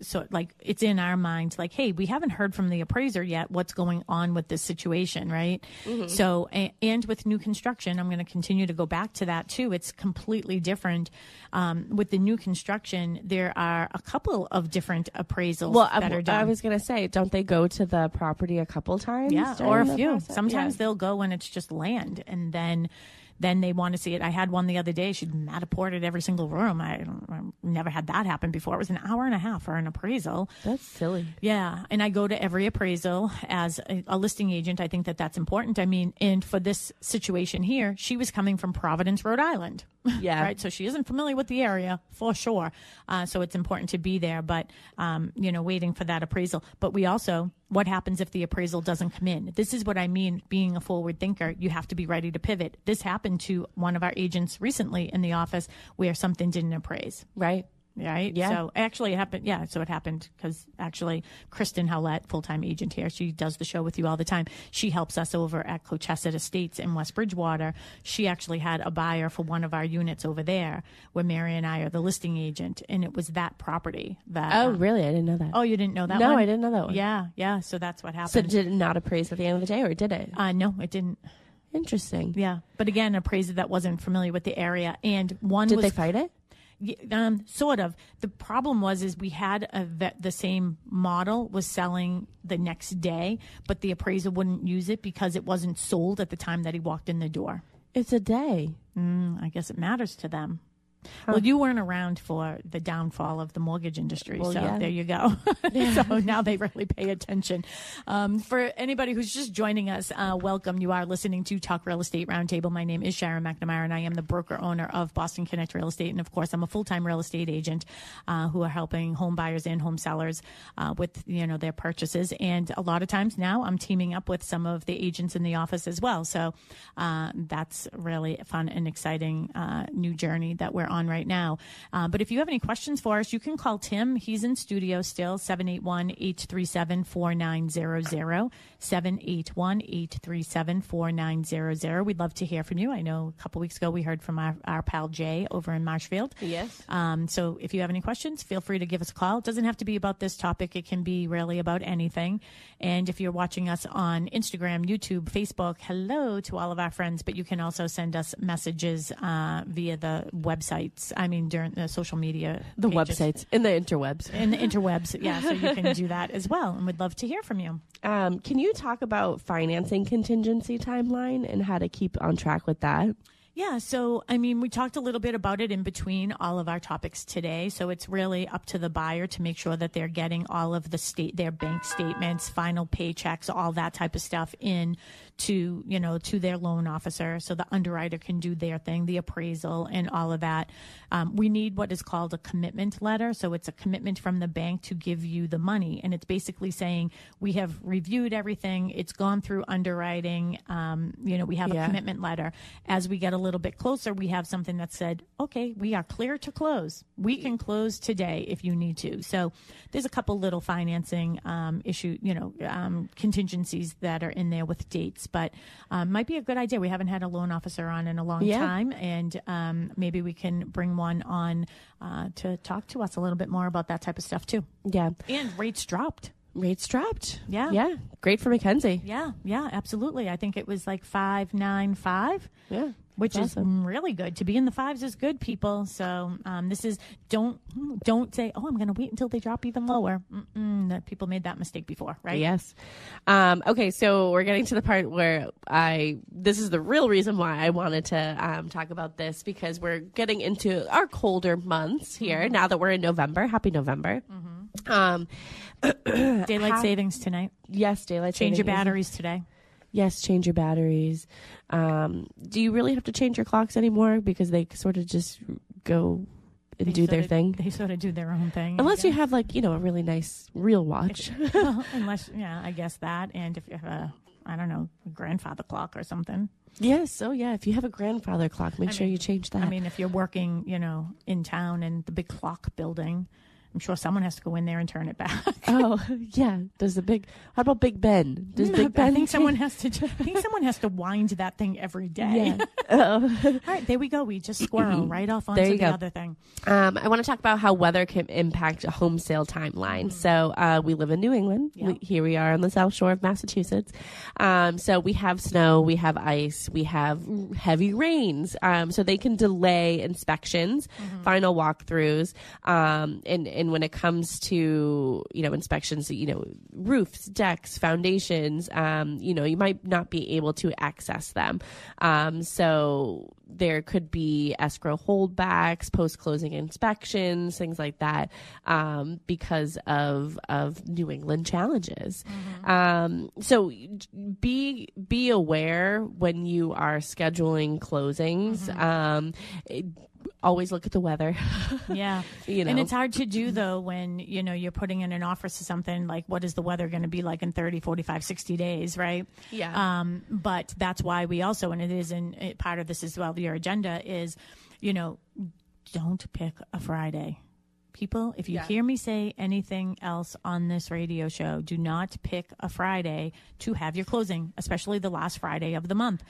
S2: it's in our minds, like, hey, we haven't heard from the appraiser yet what's going on with this situation, right? So, and with new construction, I'm going to continue to go back to that too. It's completely different. With the new construction, there are a couple of different appraisals that are done.
S3: I was going to say, don't they go to the property a couple times?
S2: Yeah, or a few. Sometimes they'll go when it's just land, and then they want to see it. I had one the other day. She'd Mataported every single room. I never had that happen before. It was an hour and a half for an appraisal.
S3: That's silly.
S2: Yeah. And I go to every appraisal as a listing agent. I think that that's important. I mean, and for this situation here, she was coming from Providence, Rhode Island.
S3: Yeah.
S2: Right. So she isn't familiar with the area for sure. So it's important to be there, but, waiting for that appraisal. But we also, what happens if the appraisal doesn't come in? This is what I mean, being a forward thinker. You have to be ready to pivot. This happened to one of our agents recently in the office where something didn't appraise.
S3: Right.
S2: Right.
S3: Yeah.
S2: So actually it happened. Yeah. So it happened because actually Kristen Howlett, full-time agent here, she does the show with you all the time. She helps us over at Cochesset Estates in West Bridgewater. She actually had a buyer for one of our units over there where Mary and I are the listing agent. And it was that property that.
S3: Oh, really? I didn't know that.
S2: Oh, you didn't know that
S3: No,
S2: one?
S3: I didn't know that one.
S2: Yeah. Yeah. So that's what happened.
S3: So did it not appraise at the end of the day, or did it?
S2: No, it didn't.
S3: Interesting.
S2: Yeah. But again, an appraiser that wasn't familiar with the area. And one
S3: Did they fight it?
S2: Sort of. The problem is we had the same model was selling the next day, but the appraiser wouldn't use it because it wasn't sold at the time that he walked in the door.
S3: It's a day.
S2: I guess it matters to them. Well, you weren't around for the downfall of the mortgage industry, there you go. So now they really pay attention. For anybody who's just joining us, welcome. You are listening to Talk Real Estate Roundtable. My name is Sharon McNamara, and I am the broker owner of Boston Connect Real Estate. And of course, I'm a full-time real estate agent who are helping home buyers and home sellers with their purchases. And a lot of times now I'm teaming up with some of the agents in the office as well. So that's really fun and exciting new journey that we're on right now. But if you have any questions for us, you can call Tim. He's in studio still, 781-837-4900, 781-837-4900. We'd love to hear from you. I know a couple weeks ago we heard from our pal Jay over in Marshfield.
S3: Yes.
S2: So if you have any questions, feel free to give us a call. It doesn't have to be about this topic. It can be really about anything. And if you're watching us on Instagram, YouTube, Facebook, hello to all of our friends. But you can also send us messages via the websites. I mean, during the social media.
S3: The
S2: pages.
S3: websites. In the interwebs.
S2: In the interwebs, yeah. So you can do that as well. And we'd love to hear from you.
S3: Can you talk about financing contingency timeline and how to keep on track with that?
S2: Yeah, so, I mean, we talked a little bit about it in between all of our topics today. So it's really up to the buyer to make sure that they're getting all of their bank statements, final paychecks, all that type of stuff in to their loan officer so the underwriter can do their thing, the appraisal and all of that. We need what is called a commitment letter. So it's a commitment from the bank to give you the money. And it's basically saying we have reviewed everything. It's gone through underwriting. We have a commitment letter. As we get a little bit closer, we have something that said, okay, we are clear to close. We can close today if you need to. So there's a couple little financing contingencies that are in there with dates, but might be a good idea. We haven't had a loan officer on in a long time, and maybe we can bring one on to talk to us a little bit more about that type of stuff too.
S3: Yeah.
S2: And rates dropped.
S3: Yeah. Yeah. Great for Mackenzie.
S2: Yeah, absolutely. I think it was like 5.95.
S3: Yeah.
S2: Which is really good. To be in the fives is good, people. So this is don't say, oh, I'm going to wait until they drop even lower. People made that mistake before, right?
S3: Yes. Okay, so we're getting to the part where this is the real reason why I wanted to talk about this, because we're getting into our colder months here now that we're in November. Happy November.
S2: Daylight savings tonight.
S3: Yes, daylight savings.
S2: Change your batteries today.
S3: Yes, change your batteries. Do you really have to change your clocks anymore? Because they sort of just go and do their thing.
S2: They sort of do their own thing.
S3: Unless you have a really nice real watch.
S2: I guess that. And if you have a grandfather clock or something.
S3: Yes. So if you have a grandfather clock, make sure you change that.
S2: I mean, if you're working, in town in the big clock building, I'm sure someone has to go in there and turn it back.
S3: Oh, yeah. How about Big Ben? Does Big Ben?
S2: I think someone has to wind that thing every day.
S3: Yeah.
S2: All right, there we go. We just squirrel right off onto the other thing.
S3: I want to talk about how weather can impact a home sale timeline. So we live in New England. Yeah. Here we are on the South Shore of Massachusetts. So we have snow, we have ice, we have heavy rains. So they can delay inspections, final walkthroughs, and when it comes to, inspections, roofs, decks, foundations, you might not be able to access them. So there could be escrow holdbacks, post-closing inspections, things like that, because of New England challenges. So be aware when you are scheduling closings. Always look at the weather.
S2: Yeah. And it's hard to do, though, when, you're putting in an offer to something like, what is the weather going to be like in 30, 45, 60 days, right?
S3: Yeah.
S2: But that's why we also, and it is part of this as well, your agenda is, don't pick a Friday. People, if you hear me say anything else on this radio show, do not pick a Friday to have your closing, especially the last Friday of the month.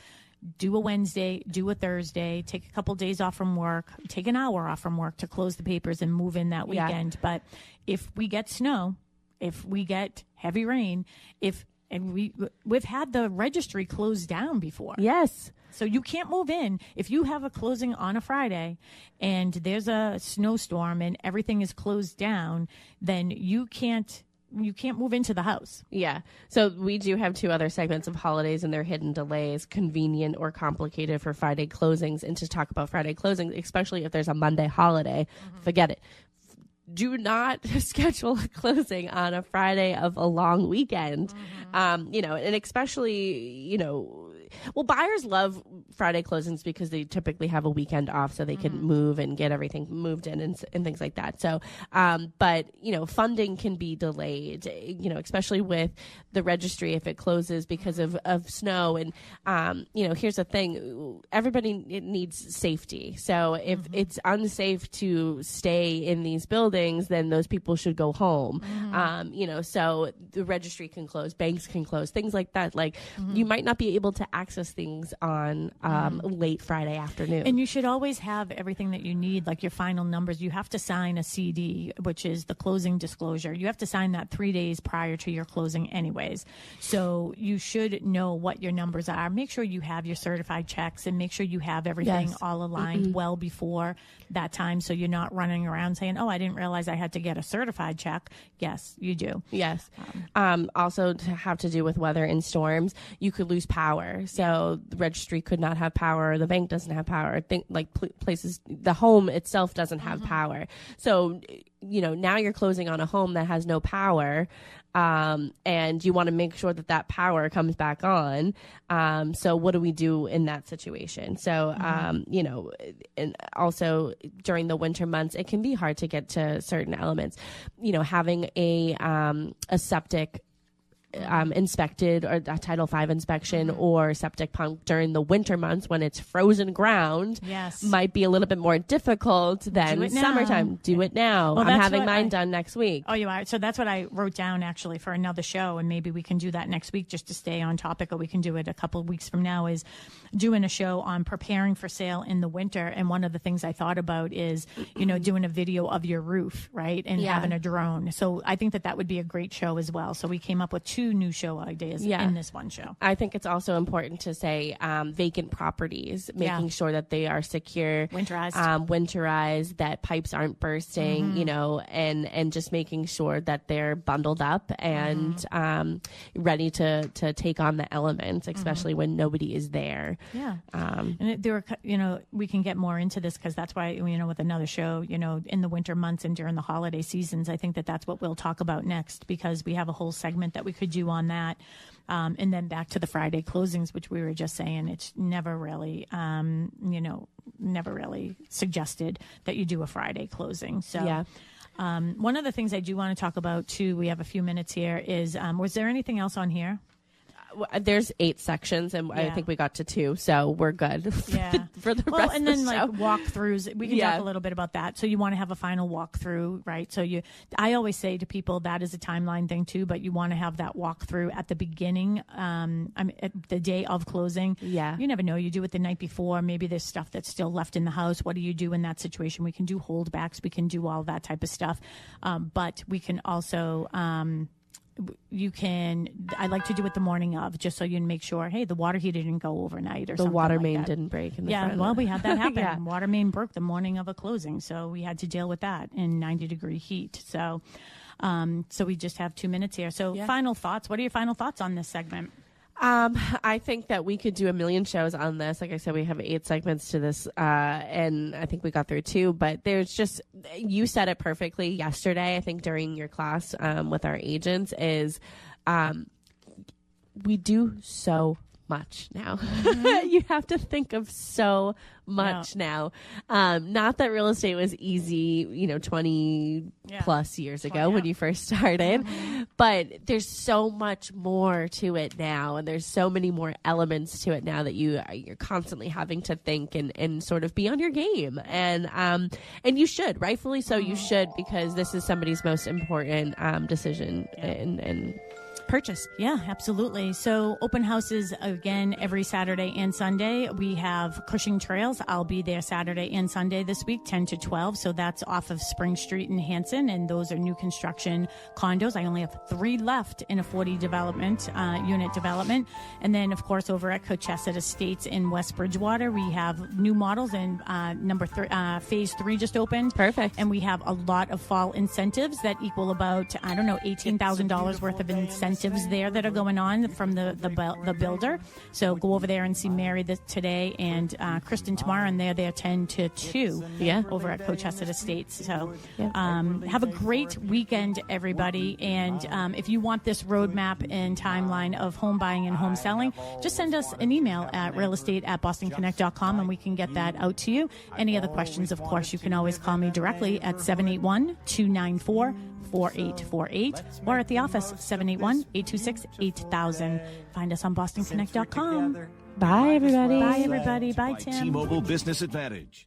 S2: Do a Wednesday, do a Thursday, take a couple days off from work, take an hour off from work to close the papers and move in that weekend. Yeah. But if we get snow, if we get heavy rain, we've had the registry closed down before.
S3: Yes.
S2: So you can't move in. If you have a closing on a Friday and there's a snowstorm and everything is closed down, then you can't move into the house.
S3: Yeah. So we do have 2 other segments of holidays and their hidden delays, convenient or complicated for Friday closings. And to talk about Friday closings, especially if there's a Monday holiday, forget it. Do not schedule a closing on a Friday of a long weekend. And especially, buyers love Friday closings because they typically have a weekend off, so they can move and get everything moved in and things like that. So, but funding can be delayed, especially with the registry if it closes because of snow. And, here's the thing, everybody needs safety. So if it's unsafe to stay in these buildings, then those people should go home. So the registry can close, banks can close, things like that. Like you might not be able to access things on late Friday afternoon.
S2: And you should always have everything that you need, like your final numbers. You have to sign a CD, which is the closing disclosure. You have to sign that 3 days prior to your closing anyways. So you should know what your numbers are. Make sure you have your certified checks and make sure you have everything all aligned well before that time, so you're not running around saying, oh, I didn't realize I had to get a certified check. Yes, you do.
S3: Yes. Also to have to do with weather and storms, you could lose power. So the registry could not have power. The bank doesn't have power. Places, the home itself doesn't have power. So, now you're closing on a home that has no power. And you want to make sure that power comes back on. So what do we do in that situation? So, and also during the winter months, it can be hard to get to certain elements. Having a septic inspected, or a Title V inspection or septic pump during the winter months when it's frozen ground might be a little bit more difficult than summertime. Do it now. Well, I'm having mine done next week.
S2: Oh, you are? So that's what I wrote down actually for another show, and maybe we can do that next week just to stay on topic, or we can do it a couple of weeks from now, is doing a show on preparing for sale in the winter. And one of the things I thought about is, doing a video of your roof, right? And having a drone. So I think that would be a great show as well. So we came up with 2 new show ideas in this one show.
S3: I think it's also important to say vacant properties, making sure that they are secure, winterized, that pipes aren't bursting, and just making sure that they're bundled up and ready to take on the elements, especially when nobody is there.
S2: Yeah. And there are, we can get more into this because that's why, with another show, in the winter months and during the holiday seasons, I think that's what we'll talk about next, because we have a whole segment that we could do on that. And then back to the Friday closings, which we were just saying, it's never really, never really suggested that you do a Friday closing. So one of the things I do want to talk about too, we have a few minutes here, is, was there anything else on here?
S3: There's 8 sections, and I think we got to 2, so we're good for the rest of the show.
S2: And then walkthroughs, we can talk a little bit about that. So you want to have a final walkthrough, right? So I always say to people that is a timeline thing too, but you want to have that walkthrough at the beginning, at the day of closing. Yeah. You never know. You do it the night before. Maybe there's stuff that's still left in the house. What do you do in that situation? We can do holdbacks. We can do all that type of stuff. But we can also, I like to do it the morning of, just so you make sure, hey, the water heater didn't go overnight or something.
S3: The water
S2: like
S3: main
S2: that.
S3: didn't break in the front.
S2: Well, we had that happen. Water main broke the morning of a closing, so we had to deal with that in 90-degree heat. So we just have 2 minutes here. So final thoughts. What are your final thoughts on this segment?
S3: I think that we could do a million shows on this. Like I said, we have 8 segments to this, and I think we got through 2, but there's just, you said it perfectly yesterday, I think during your class, with our agents, is, we do so much now. You have to think of so much now. Not that real estate was easy, 20 plus years ago when you first started, but there's so much more to it now, and there's so many more elements to it now that you're constantly having to think and sort of be on your game, and you should, rightfully so. You should, because this is somebody's most important decision and purchase.
S2: Yeah, absolutely. So open houses again every Saturday and Sunday. We have Cushing Trails. I'll be there Saturday and Sunday this week, 10 to 12. So that's off of Spring Street in Hanson, and those are new construction condos. I only have 3 left in a 40 unit development. And then, of course, over at Cochesset Estates in West Bridgewater, we have new models, and phase 3 just opened.
S3: Perfect.
S2: And we have a lot of fall incentives that equal about, $18,000 worth of incentives incentives there that are going on from the builder. So go over there and see Mary today and Kristen tomorrow, and they're there 10 to 2 over at Cochester Estates. So have a great weekend, everybody. And if you want this roadmap and timeline of home buying and home selling, just send us an email at realestate@bostonconnect.com and we can get that out to you. Any other questions, of course, you can always call me directly at 781-294-4848 or at the office, 781-826-8000. Find us on bostonconnect.com.
S3: Bye, everybody.
S2: Bye, everybody. Bye, Tim.
S1: T-Mobile Business Advantage.